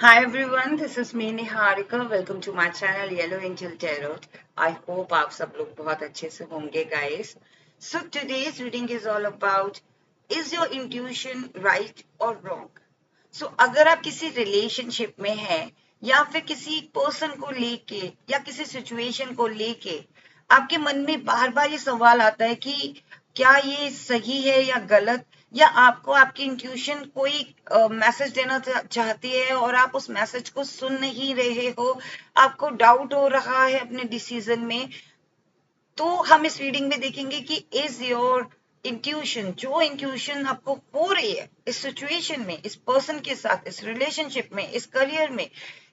Hi everyone, this is me Niharika. Welcome to my channel Yellow Angel Tarot. I hope आप सब लोग बहुत अच्छे से होंगे guys. So today's reading is all about is your intuition right or wrong? So अगर आप किसी relationship में हैं या फिर किसी person को लेके या किसी situation को लेके आपके मन में बार बार ये सवाल आता है कि क्या ये सही है या गलत, या आपको आपकी इंट्यूशन कोई मैसेज देना चाहती है और आप उस मैसेज को सुन नहीं रहे हो, आपको डाउट हो रहा है अपने डिसीजन में, तो हम इस रीडिंग में देखेंगे कि इज योर इंट्यूशन, जो इंट्यूशन आपको हो रही है इस सिचुएशन में, इस पर्सन के साथ, इस रिलेशनशिप में, इस करियर में,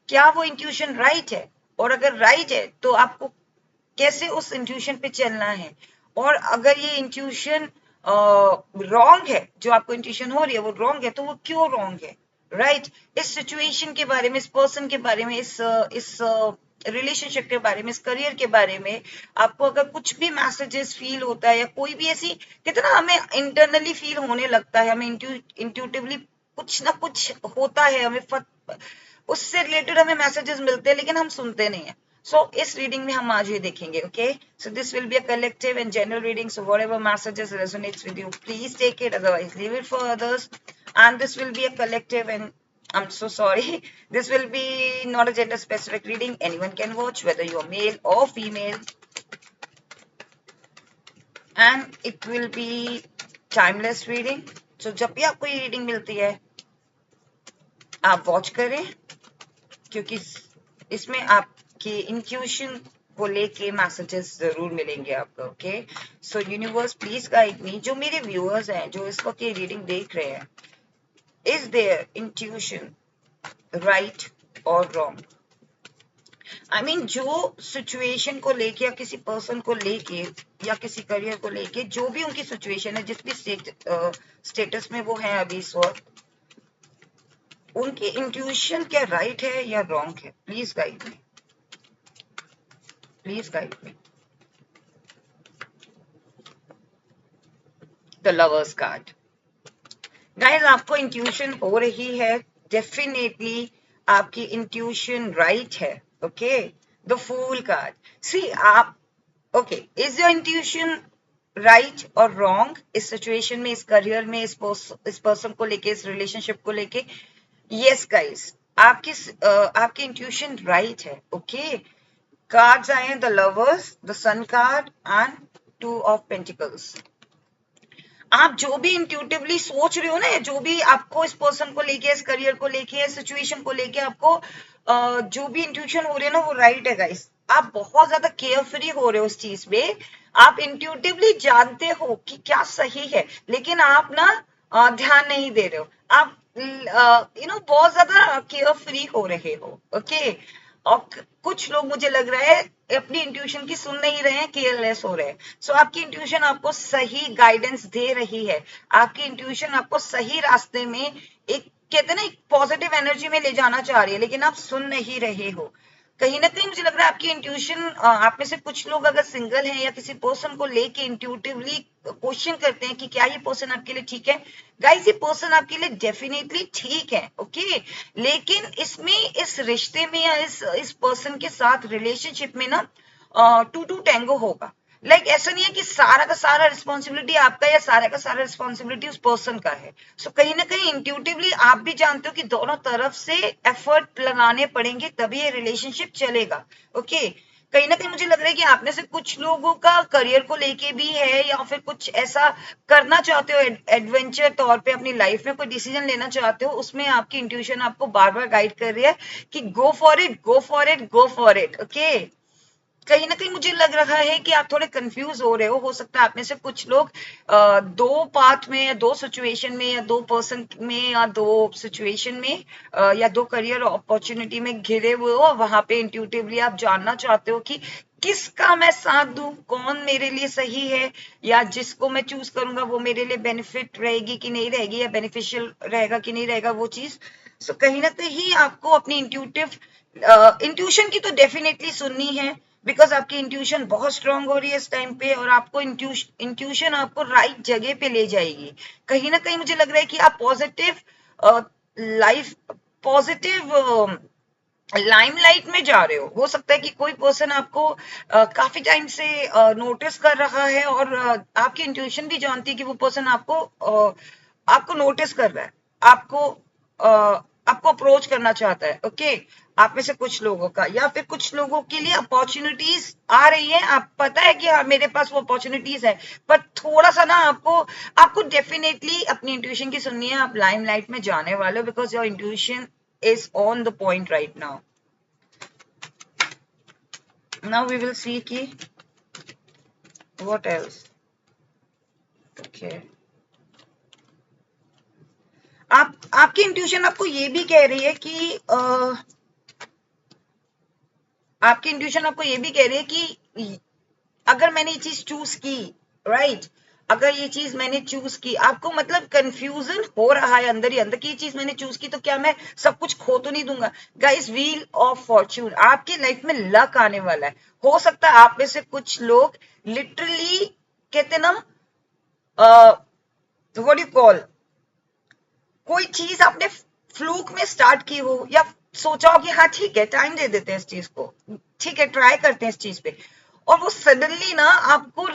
क्या वो इंट्यूशन राइट है? और अगर राइट है तो आपको कैसे उस इंट्यूशन पे चलना है? और अगर ये इंट्यूशन रॉन्ग है, जो आपको इंट्यूशन हो रही है वो रॉन्ग है, तो वो क्यों रॉन्ग है? राइट इस सिचुएशन के बारे में, इस पर्सन के बारे में, इस रिलेशनशिप के बारे में, इस करियर के बारे में आपको अगर कुछ भी मैसेजेस फील होता है या कोई भी ऐसी, कितना हमें इंटरनली फील होने लगता है, हमें इंट्यूटिवली कुछ ना कुछ होता है, हमें उससे रिलेटेड हमें मैसेजेस मिलते हैं लेकिन हम सुनते नहीं है. So इस रीडिंग में हम आज ये देखेंगे. Okay, so this will be a collective and general reading, so whatever messages resonates with you, please take it, otherwise leave it for others. And this will be a collective, and I'm so sorry, this will be not a gender specific reading. Anyone can watch, whether you're male or female, and it will be timeless reading. So जब भी आपको ये reading मिलती है आप watch करें, क्योंकि इसमें आपकी इंट्यूशन को लेके मैसेजेस जरूर मिलेंगे आपको. Okay, so universe please guide मी. जो मेरे व्यूअर्स हैं, जो इस वक्त ये रीडिंग देख रहे हैं, इज देयर इंट्यूशन राइट और रॉन्ग? आई मीन जो सिचुएशन को लेके या किसी पर्सन को लेके या किसी करियर को लेके, जो भी उनकी सिचुएशन है, जिस भी स्टेटस में वो है अभी इस वक्त, उनकी इंट्यूशन क्या राइट है या रॉन्ग है? Please guide me, please guide me. The lovers card. Guys, आपको इंट्यूशन हो रही है, डेफिनेटली आपकी इंट्यूशन राइट है. Okay, the fool card. See आप, okay, is your intuition right और रॉन्ग इस सिचुएशन में, इस करियर में, इस पर्सन को लेके, इस रिलेशनशिप को लेके? यस गाइस, आपकी इंट्यूशन राइट है. ओके, कार्ड्स आए हैं the lovers, the sun card and two of pentacles. आप जो भी इंट्यूटिवली सोच रहे हो ना, जो भी आपको इस पर्सन को लेके, इस करियर को लेके, इस सिचुएशन को लेके आपको जो भी इंट्यूशन हो रही है ना, वो राइट है गाइस. आप बहुत ज्यादा केयर फ्री हो रहे हो इस चीज में. आप इंट्यूटिवली जानते हो कि क्या सही है, लेकिन आप ना ध्यान नहीं दे रहे हो. आप बहुत ज्यादा केयर फ्री हो रहे हो. ओके, और कुछ लोग, मुझे लग रहा है, अपनी इंट्यूशन की सुन नहीं रहे हैं, केयरलेस हो रहे हैं. सो आपकी इंट्यूशन आपको सही गाइडेंस दे रही है, आपकी इंट्यूशन आपको सही रास्ते में, एक कहते हैं ना, एक पॉजिटिव एनर्जी में ले जाना चाह रही है, लेकिन आप सुन नहीं रहे हो. कहीं ना कहीं मुझे लग रहा है आपकी इंट्यूशन, आप में से कुछ लोग अगर सिंगल हैं या किसी पर्सन को लेके इंट्यूटिवली क्वेश्चन करते हैं कि क्या ये पर्सन आपके लिए ठीक है. गाइस, ये पर्सन आपके लिए डेफिनेटली ठीक है. ओके, लेकिन इसमें, इस रिश्ते में या इस पर्सन के साथ रिलेशनशिप में ना टू टू टेंगो होगा. ऐसा नहीं है कि सारा का सारा रिस्पॉन्सिबिलिटी आपका या सारा का सारा रिस्पॉन्सिबिलिटी उस पर्सन का है. सो कहीं ना कहीं इंट्यूटिवली आप भी जानते हो कि दोनों तरफ से एफर्ट लगाने पड़ेंगे, तभी ये रिलेशनशिप चलेगा. ओके, कहीं ना कहीं मुझे लग रहा है कि आप में से कुछ लोगों का करियर को लेके भी है, या फिर कुछ ऐसा करना चाहते हो, एडवेंचर तौर पे अपनी लाइफ में कोई डिसीजन लेना चाहते हो, उसमें आपकी इंट्यूशन आपको बार बार गाइड कर रही है कि go for it, go for it, go for it. Okay, कहीं ना कहीं मुझे लग रहा है कि आप थोड़े कंफ्यूज हो रहे हो सकता है आप में से कुछ लोग दो पाथ में, या दो सिचुएशन में, या दो पर्सन में, या दो सिचुएशन में, या दो करियर अपॉर्चुनिटी में घिरे हुए हो. वहां पे इंट्यूटिवली आप जानना चाहते हो कि किसका मैं साथ दूं, कौन मेरे लिए सही है, या जिसको मैं चूज करूंगा वो मेरे लिए बेनिफिट रहेगी कि नहीं रहेगी, या बेनिफिशियल रहेगा कि नहीं रहेगा वो चीज. सो कहीं ना कहीं आपको अपनी इंट्यूशन की तो डेफिनेटली सुननी है, बिकॉज आपकी इंट्यूशन बहुत स्ट्रांग हो रही है इस टाइम पे, और आपको इंट्यूशन आपको राइट जगह पे ले जाएगी. कहीं ना कहीं मुझे लग रहा है कि आप पॉजिटिव लाइफ पॉजिटिव लाइमलाइट में जा रहे हो सकता है कि कोई पर्सन आपको काफी टाइम से नोटिस कर रहा है और आपकी इंट्यूशन भी जानती है कि वो पर्सन आपको नोटिस कर रहा है, आपको आपको अप्रोच करना चाहता है। ओके, आप में से कुछ लोगों का, या फिर कुछ लोगों के लिए अपॉर्चुनिटीज आ रही है, आप पता है कि हाँ मेरे पास वो अपॉर्चुनिटीज है, पर थोड़ा सा ना आपको डेफिनेटली अपनी इंट्यूशन की सुननी है। आप लाइमलाइट में जाने वाले हो because your intuition is on the point right now. Now we will see ki what else. Okay. आपकी इंट्यूशन आपको ये भी कह रही है कि आपकी इंट्यूशन आपको ये भी कह रही है कि अगर मैंने ये चीज चूज की, राइट, अगर ये चीज मैंने चूज की, आपको मतलब कंफ्यूजन हो रहा है अंदर ही अंदर कि ये चीज मैंने चूज की तो क्या मैं सब कुछ खो तो नहीं दूंगा। गाइस, व्हील ऑफ फॉर्च्यून, आपकी लाइफ में लक आने वाला है। हो सकता है आप में से कुछ लोग लिटरली कहते ना व्हाट यू कॉल, कोई चीज आपने फ्लूक में स्टार्ट की हो या सोचा हो कि हाँ ठीक है टाइम दे देते हैं इस चीज को, ठीक है ट्राई करते हैं इस चीज पे, और वो सडनली ना आपको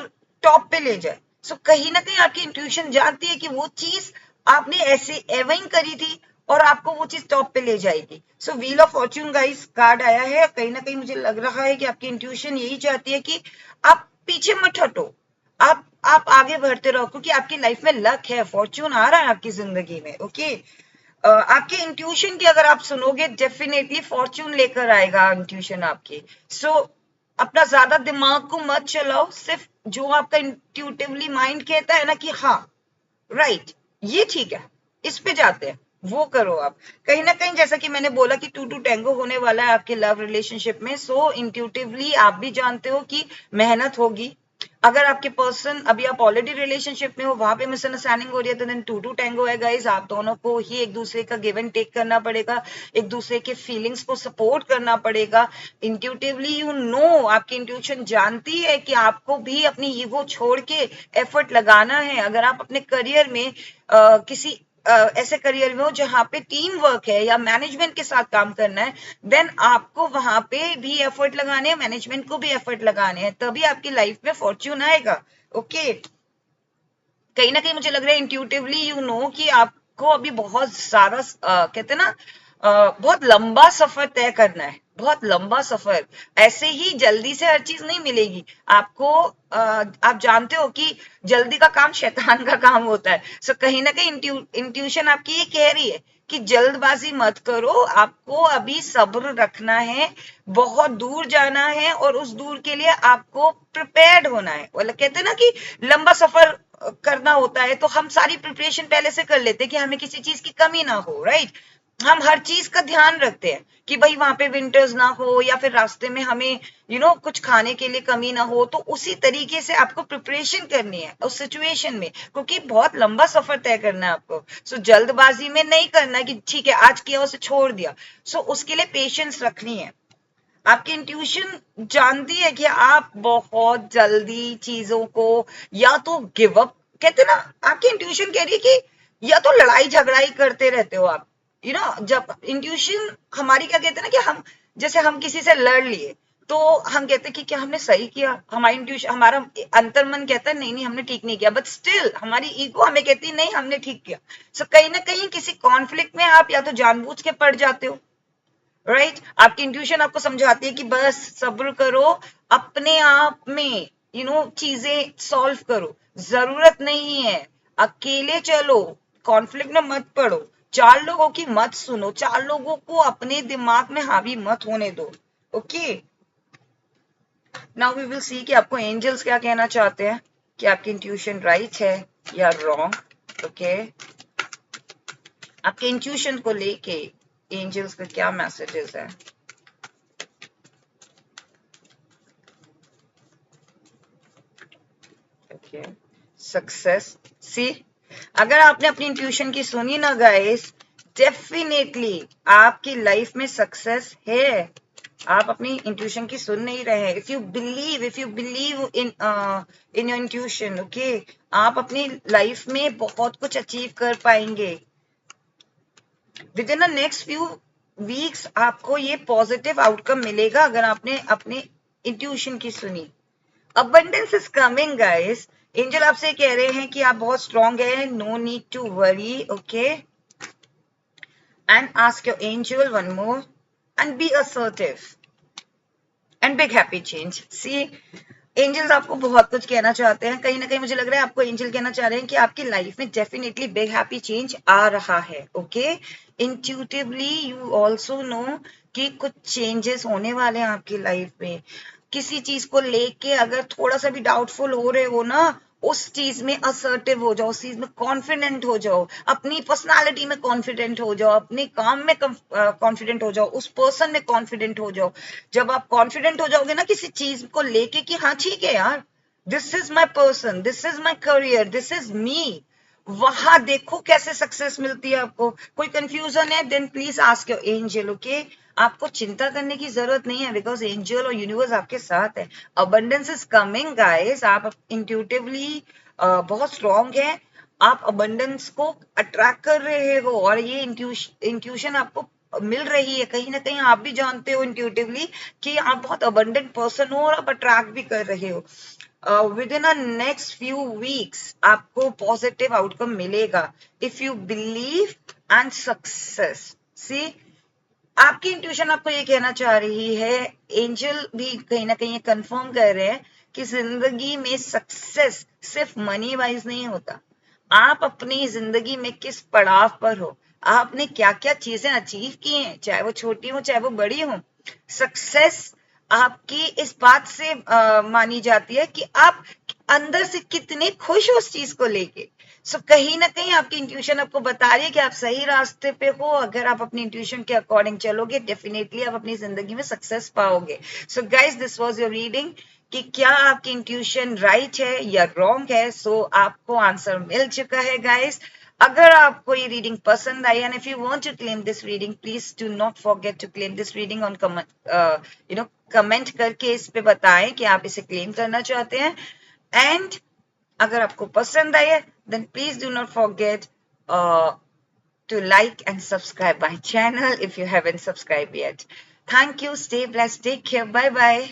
टॉप पे ले जाए। सो कहीं ना कहीं आपकी इंट्यूशन जानती है कि वो चीज आपने ऐसे एविंग करी थी और आपको वो चीज टॉप पे ले जाएगी। So wheel of fortune guys card आया है। कहीं ना कहीं मुझे लग रहा है कि आपकी इंट्यूशन यही चाहती है कि आप पीछे मत हटो, आप आगे बढ़ते रहो, क्योंकि आपकी लाइफ में लक है, फॉर्च्यून आ रहा है आपकी जिंदगी में। ओके, आपके इंट्यूशन की अगर आप सुनोगे डेफिनेटली फॉर्च्यून लेकर आएगा इंट्यूशन आपकी। सो अपना ज्यादा दिमाग को मत चलाओ, सिर्फ जो आपका इंट्यूटिवली माइंड कहता है ना कि हाँ राइट ये ठीक है, इस पे जाते हैं, वो करो आप। कहीं ना कहीं जैसा कि मैंने बोला कि 2 to टैंगो होने वाला है आपके लव रिलेशनशिप में। सो इंट्यूटिवली आप भी जानते हो कि मेहनत होगी। अगर आपके पर्सन अभी आप ऑलरेडी रिलेशनशिप में हो, वहां पे मिसअंडरस्टैंडिंग हो रही है, तो देन 2 to टैंगो है गाइस। आप दोनों को ही एक दूसरे का गिव एंड टेक करना पड़ेगा, एक दूसरे के फीलिंग्स को सपोर्ट करना पड़ेगा। इंट्यूटिवली यू नो, आपकी इंट्यूशन जानती है कि आपको भी अपनी ईगो छोड़ के एफर्ट लगाना है। अगर आप अपने करियर में किसी ऐसे करियर में हो जहां पे टीम वर्क है या मैनेजमेंट के साथ काम करना है, देन आपको वहां पे भी एफर्ट लगाने हैं, मैनेजमेंट को भी एफर्ट लगाने हैं, तभी आपकी लाइफ में फॉर्च्यून आएगा। ओके, कहीं ना कहीं मुझे लग रहा है इंट्यूटिवली यू नो कि आपको अभी बहुत सारा कहते हैं ना बहुत लंबा सफर तय करना है, बहुत लंबा सफर। ऐसे ही जल्दी से हर चीज नहीं मिलेगी आपको। आप जानते हो कि जल्दी का काम शैतान का काम होता है। सो कहीं ना कहीं इंट्यूशन आपकी ये कह रही है कि जल्दबाजी मत करो, आपको अभी सब्र रखना है, बहुत दूर जाना है और उस दूर के लिए आपको प्रिपेयर्ड होना है। मतलब कहते हैं ना कि लंबा सफर करना होता है तो हम सारी प्रिपरेशन पहले से कर लेते हैं कि हमें किसी चीज की कमी ना हो, राइट। हम हर चीज का ध्यान रखते हैं कि भाई वहां पे विंटर्स ना हो या फिर रास्ते में हमें कुछ खाने के लिए कमी ना हो। तो उसी तरीके से आपको प्रिपरेशन करनी है उस सिचुएशन में, क्योंकि बहुत लंबा सफर तय करना है आपको। सो जल्दबाजी में नहीं करना है कि ठीक है आज किया उसे छोड़ दिया। सो उसके लिए पेशेंस रखनी है। आपकी इंट्यूशन जानती है कि आप बहुत जल्दी चीजों को या तो गिव अप, कहते ना, आपकी इंट्यूशन कह रही है कि या तो लड़ाई झगड़ाई करते रहते हो आप। जब इंट्यूशन हमारी क्या कहते हैं ना कि हम जैसे हम किसी से लड़ लिए तो हम कहते हैं कि क्या हमने सही किया, हमारी इंट्यूशन, हमारा अंतर मन कहता है नहीं नहीं हमने ठीक नहीं किया, बट स्टिल हमारी ईगो हमें कहती है नहीं हमने ठीक किया। सो कहीं ना कहीं किसी कॉन्फ्लिक्ट में आप या तो जानबूझ के पड़ जाते हो, राइट। आपकी इंट्यूशन आपको समझाती है कि बस सब्र करो, अपने आप में चीजें सॉल्व करो, जरूरत नहीं है अकेले चलो, कॉन्फ्लिक्ट में मत पड़ो, 4 लोगों की मत सुनो, 4 लोगों को अपने दिमाग में हावी मत होने दो। Okay, now we will see कि आपको एंजल्स क्या कहना चाहते हैं, कि आपकी इंट्यूशन राइट है या रॉन्ग। ओके, आपके इंट्यूशन को लेके एंजल्स का क्या मैसेजेस है। सक्सेस, सी, अगर आपने अपनी इंट्यूशन की सुनी ना गाइस, डेफिनेटली आपकी लाइफ में सक्सेस है। आप अपनी इंट्यूशन की सुन नहीं रहे हैं। If you believe in your intuition, okay, आप अपनी लाइफ में बहुत कुछ अचीव कर पाएंगे। With in the next few weeks आपको ये पॉजिटिव आउटकम मिलेगा अगर आपने अपने इंट्यूशन की सुनी. Abundance is coming guys. Angel आपसे कह रहे हैं कि आप बहुत स्ट्रांग है, no need to worry. Okay, and ask your angel one more and be assertive and big happy change. See, angels आपको बहुत कुछ कहना चाहते हैं. कहीं ना कहीं मुझे लग रहा है आपको एंजल कहना चाह रहे हैं कि आपकी लाइफ में डेफिनेटली बिग हैप्पी चेंज आ रहा है. Okay, intuitively you also know कि कुछ चेंजेस होने वाले हैं आपकी लाइफ में. किसी चीज को लेके अगर थोड़ा सा भी डाउटफुल हो रहे हो ना, उस चीज में असर्टिव हो जाओ, उस चीज में कॉन्फिडेंट हो जाओ, अपनी पर्सनालिटी में कॉन्फिडेंट हो जाओ, अपने काम में कॉन्फिडेंट हो जाओ, उस पर्सन में कॉन्फिडेंट हो जाओ. जब आप कॉन्फिडेंट हो जाओगे ना किसी चीज को लेके कि हाँ ठीक है यार, this is my person, this is my career, this is me, वहां देखो कैसे सक्सेस मिलती है आपको. कोई कंफ्यूजन है, then please ask your angel. Okay, आपको चिंता करने की जरूरत नहीं है बिकॉज एंजल और यूनिवर्स आपके साथ है. Abundance is coming guys. आप इंट्यूटिवली बहुत स्ट्रांग है. आप अबंडेंस को अट्रैक्ट कर रहे हो और ये इंट्यूशन आपको मिल रही है. कहीं ना कहीं आप भी जानते हो इंट्यूटिवली कि आप बहुत अबंडेंट पर्सन हो और आप अट्रैक्ट भी कर रहे हो. Within a next few weeks आपको पॉजिटिव आउटकम मिलेगा if you believe and success. See, आपकी इंट्यूशन आपको ये कहना चाह रही है, एंजल भी कहीं ना कहीं कंफर्म कर रहे हैं कि जिंदगी में सक्सेस सिर्फ मनी वाइज नहीं होता. आप अपनी जिंदगी में किस पड़ाव पर हो, आपने क्या क्या चीजें अचीव की हैं, चाहे वो छोटी हो चाहे वो बड़ी हो. सक्सेस आपकी इस बात से मानी जाती है कि आप अंदर से कितने खुश हो उस चीज को लेके. सो कहीं ना कहीं आपकी इंट्यूशन आपको बता रही है कि आप सही रास्ते पे हो. अगर आप अपनी इंट्यूशन के अकॉर्डिंग चलोगे डेफिनेटली आप अपनी जिंदगी में सक्सेस पाओगे. So guys, this was your reading कि क्या आपकी इंट्यूशन राइट है या रॉन्ग है. सो आपको आंसर मिल चुका है गाइज. अगर आपको ये रीडिंग पसंद आई and if you want to claim this reading, please do not forget to claim this reading on comment करके इस पे बताएं कि आप इसे क्लेम करना चाहते हैं. एंड अगर आपको पसंद आए then please do not forget to like and subscribe my channel if you haven't subscribed yet. Thank you. Stay blessed. Take care. Bye bye.